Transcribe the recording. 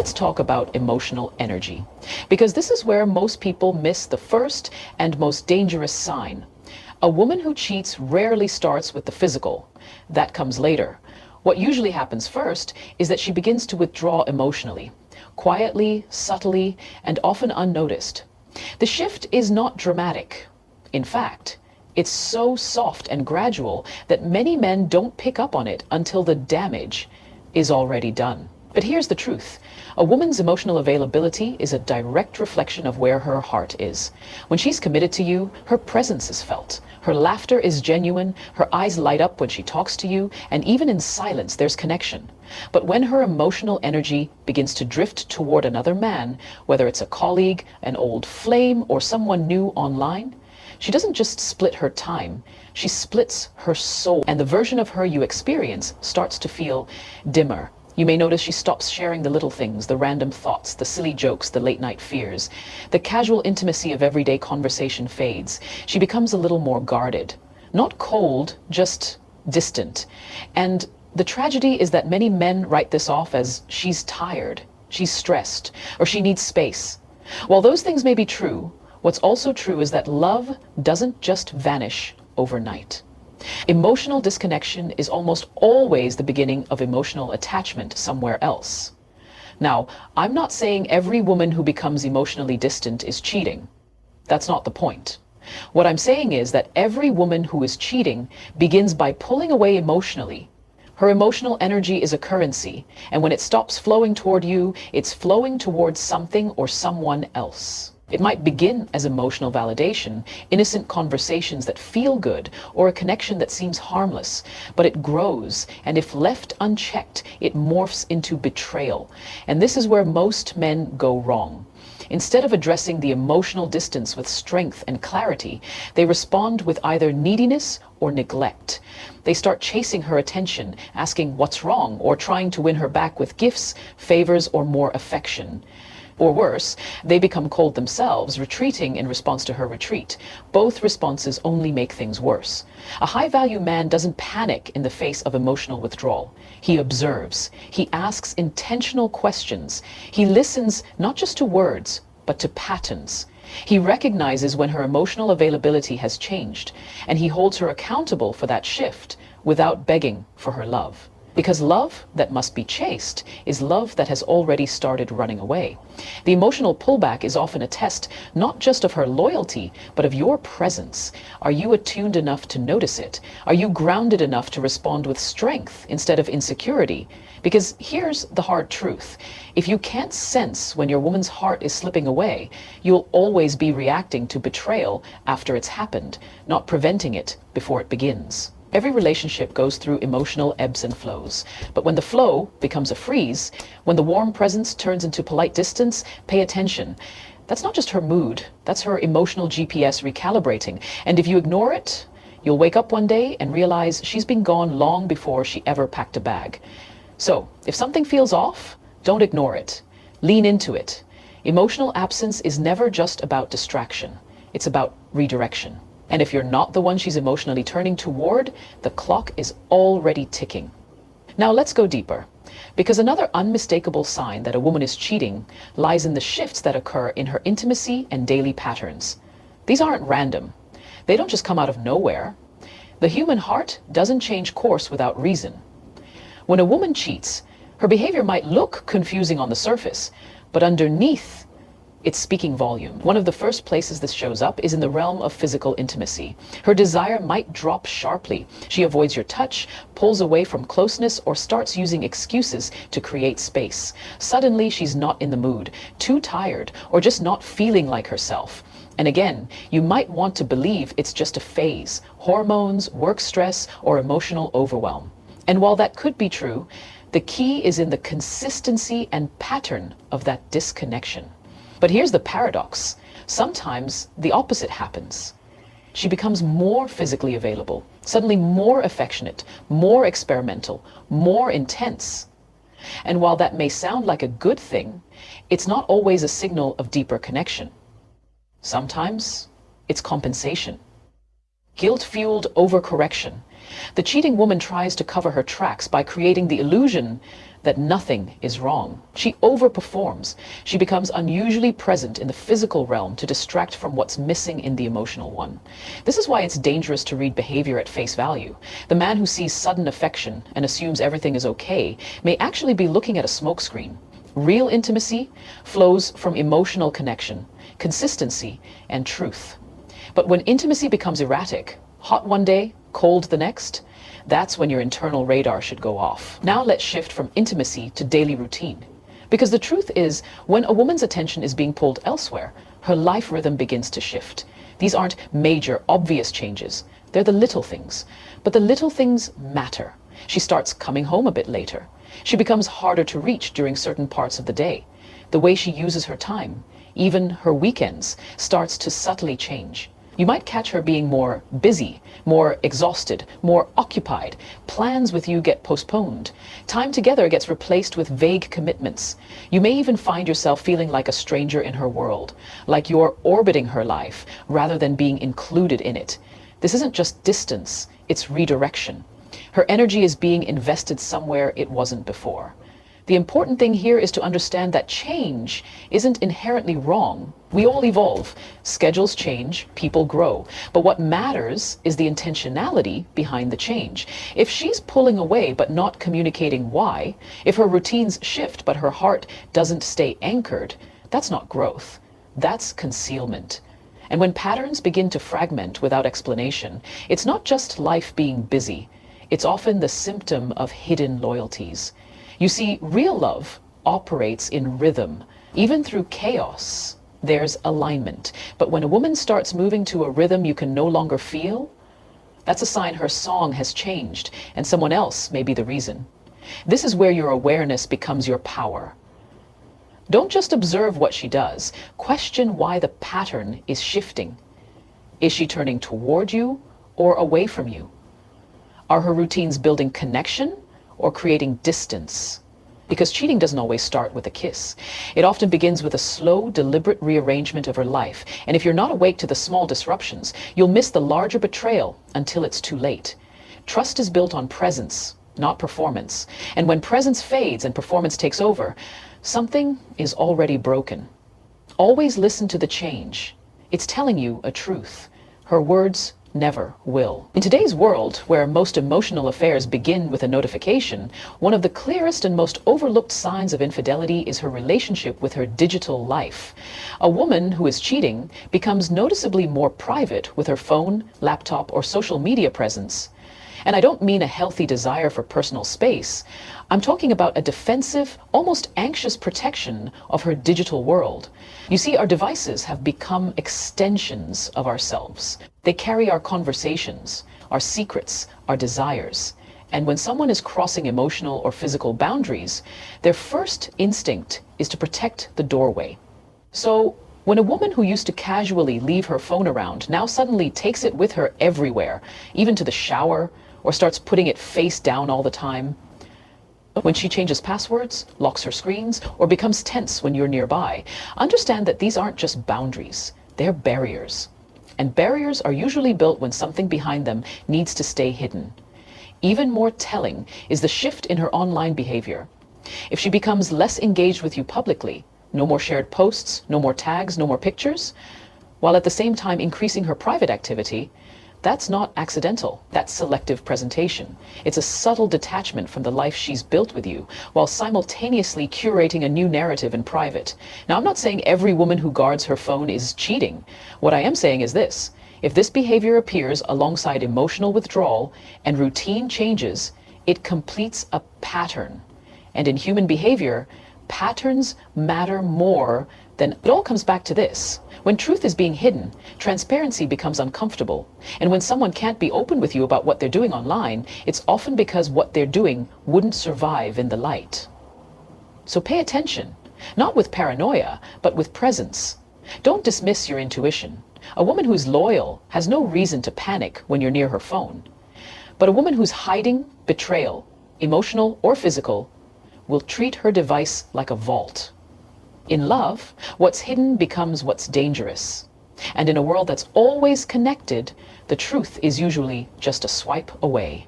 let's talk about emotional energy, because this is where most people miss the first and most dangerous sign. A woman who cheats rarely starts with the physical. That comes later. What usually happens first is that she begins to withdraw emotionally, quietly, subtly, and often unnoticed. The shift is not dramatic. In fact, it's so soft and gradual that many men don't pick up on it until the damage is already done. But here's the truth. A woman's emotional availability is a direct reflection of where her heart is. When she's committed to you, her presence is felt. Her laughter is genuine, her eyes light up when she talks to you, and even in silence there's connection. But when her emotional energy begins to drift toward another man, whether it's a colleague, an old flame, or someone new online, she doesn't just split her time, she splits her soul, and the version of her you experience starts to feel dimmer. You may notice she stops sharing the little things, the random thoughts, the silly jokes, the late night fears. The casual intimacy of everyday conversation fades. She becomes a little more guarded. Not cold, just distant. And the tragedy is that many men write this off as she's tired, she's stressed, or she needs space. While those things may be true, what's also true is that love doesn't just vanish overnight. Emotional disconnection is almost always the beginning of emotional attachment somewhere else. Now, I'm not saying every woman who becomes emotionally distant is cheating. That's not the point. What I'm saying is that every woman who is cheating begins by pulling away emotionally. Her emotional energy is a currency, and when it stops flowing toward you, it's flowing towards something or someone else. It might begin as emotional validation, innocent conversations that feel good, or a connection that seems harmless, but it grows, and if left unchecked, it morphs into betrayal. And this is where most men go wrong. Instead of addressing the emotional distance with strength and clarity, they respond with either neediness or neglect. They start chasing her attention, asking what's wrong, or trying to win her back with gifts, favors, or more affection. Or worse, they become cold themselves, retreating in response to her retreat. Both responses only make things worse. A high-value man doesn't panic in the face of emotional withdrawal. He observes. He asks intentional questions. He listens not just to words, but to patterns. He recognizes when her emotional availability has changed, and he holds her accountable for that shift without begging for her love. Because love that must be chased is love that has already started running away. The emotional pullback is often a test not just of her loyalty, but of your presence. Are you attuned enough to notice it? Are you grounded enough to respond with strength instead of insecurity? Because here's the hard truth. If you can't sense when your woman's heart is slipping away, you'll always be reacting to betrayal after it's happened, not preventing it before it begins. Every relationship goes through emotional ebbs and flows, but when the flow becomes a freeze, when the warm presence turns into polite distance, pay attention. That's not just her mood, that's her emotional GPS recalibrating. And if you ignore it, you'll wake up one day and realize she's been gone long before she ever packed a bag. So, if something feels off, don't ignore it. Lean into it. Emotional absence is never just about distraction. It's about redirection. And if you're not the one she's emotionally turning toward, the clock is already ticking. Now let's go deeper, because another unmistakable sign that a woman is cheating lies in the shifts that occur in her intimacy and daily patterns. These aren't random. They don't just come out of nowhere. The human heart doesn't change course without reason. When a woman cheats, her behavior might look confusing on the surface, but underneath, it's speaking volume. One of the first places this shows up is in the realm of physical intimacy. Her desire might drop sharply. She avoids your touch, pulls away from closeness, or starts using excuses to create space. Suddenly, she's not in the mood, too tired, or just not feeling like herself. And again, you might want to believe it's just a phase, hormones, work stress, or emotional overwhelm. And while that could be true, the key is in the consistency and pattern of that disconnection. But here's the paradox. Sometimes the opposite happens. She becomes more physically available, suddenly more affectionate, more experimental, more intense. And while that may sound like a good thing, it's not always a signal of deeper connection. Sometimes it's compensation. Guilt-fueled overcorrection. The cheating woman tries to cover her tracks by creating the illusion that nothing is wrong. She overperforms. She becomes unusually present in the physical realm to distract from what's missing in the emotional one. This is why it's dangerous to read behavior at face value. The man who sees sudden affection and assumes everything is okay may actually be looking at a smokescreen. Real intimacy flows from emotional connection, consistency, and truth. But when intimacy becomes erratic, hot one day, cold the next, that's when your internal radar should go off. Now let's shift from intimacy to daily routine. Because the truth is, when a woman's attention is being pulled elsewhere, her life rhythm begins to shift. These aren't major, obvious changes. They're the little things. But the little things matter. She starts coming home a bit later. She becomes harder to reach during certain parts of the day. The way she uses her time, even her weekends, starts to subtly change. You might catch her being more busy, more exhausted, more occupied. Plans with you get postponed. Time together gets replaced with vague commitments. You may even find yourself feeling like a stranger in her world, like you're orbiting her life rather than being included in it. This isn't just distance, it's redirection. Her energy is being invested somewhere it wasn't before. The important thing here is to understand that change isn't inherently wrong. We all evolve. Schedules change, people grow. But what matters is the intentionality behind the change. If she's pulling away but not communicating why, if her routines shift but her heart doesn't stay anchored, that's not growth. That's concealment. And when patterns begin to fragment without explanation, it's not just life being busy. It's often the symptom of hidden loyalties. You see, real love operates in rhythm. Even through chaos, there's alignment. But when a woman starts moving to a rhythm you can no longer feel, that's a sign her song has changed, and someone else may be the reason. This is where your awareness becomes your power. Don't just observe what she does. Question why the pattern is shifting. Is she turning toward you or away from you? Are her routines building connection or creating distance? Because cheating doesn't always start with a kiss. It often begins with a slow, deliberate rearrangement of her life. And if you're not awake to the small disruptions, you'll miss the larger betrayal until it's too late. Trust is built on presence, not performance. And when presence fades and performance takes over, something is already broken. Always listen to the change. It's telling you a truth. Her words never will. In today's world, where most emotional affairs begin with a notification, one of the clearest and most overlooked signs of infidelity is her relationship with her digital life. A woman who is cheating becomes noticeably more private with her phone, laptop, or social media presence. And I don't mean a healthy desire for personal space. I'm talking about a defensive, almost anxious protection of her digital world. You see, our devices have become extensions of ourselves. They carry our conversations, our secrets, our desires. And when someone is crossing emotional or physical boundaries, their first instinct is to protect the doorway. So, when a woman who used to casually leave her phone around now suddenly takes it with her everywhere, even to the shower, or starts putting it face down all the time, when she changes passwords, locks her screens, or becomes tense when you're nearby, understand that these aren't just boundaries, they're barriers. And barriers are usually built when something behind them needs to stay hidden. Even more telling is the shift in her online behavior. If she becomes less engaged with you publicly, no more shared posts, no more tags, no more pictures, while at the same time increasing her private activity, that's not accidental. That's selective presentation. It's a subtle detachment from the life she's built with you, while simultaneously curating a new narrative in private. Now, I'm not saying every woman who guards her phone is cheating. What I am saying is this: if this behavior appears alongside emotional withdrawal and routine changes, it completes a pattern. And in human behavior, patterns matter more than... It all comes back to this. When truth is being hidden, transparency becomes uncomfortable. And when someone can't be open with you about what they're doing online, it's often because what they're doing wouldn't survive in the light. So pay attention, not with paranoia, but with presence. Don't dismiss your intuition. A woman who's loyal has no reason to panic when you're near her phone. But a woman who's hiding betrayal, emotional or physical, will treat her device like a vault. In love, what's hidden becomes what's dangerous. And in a world that's always connected, the truth is usually just a swipe away.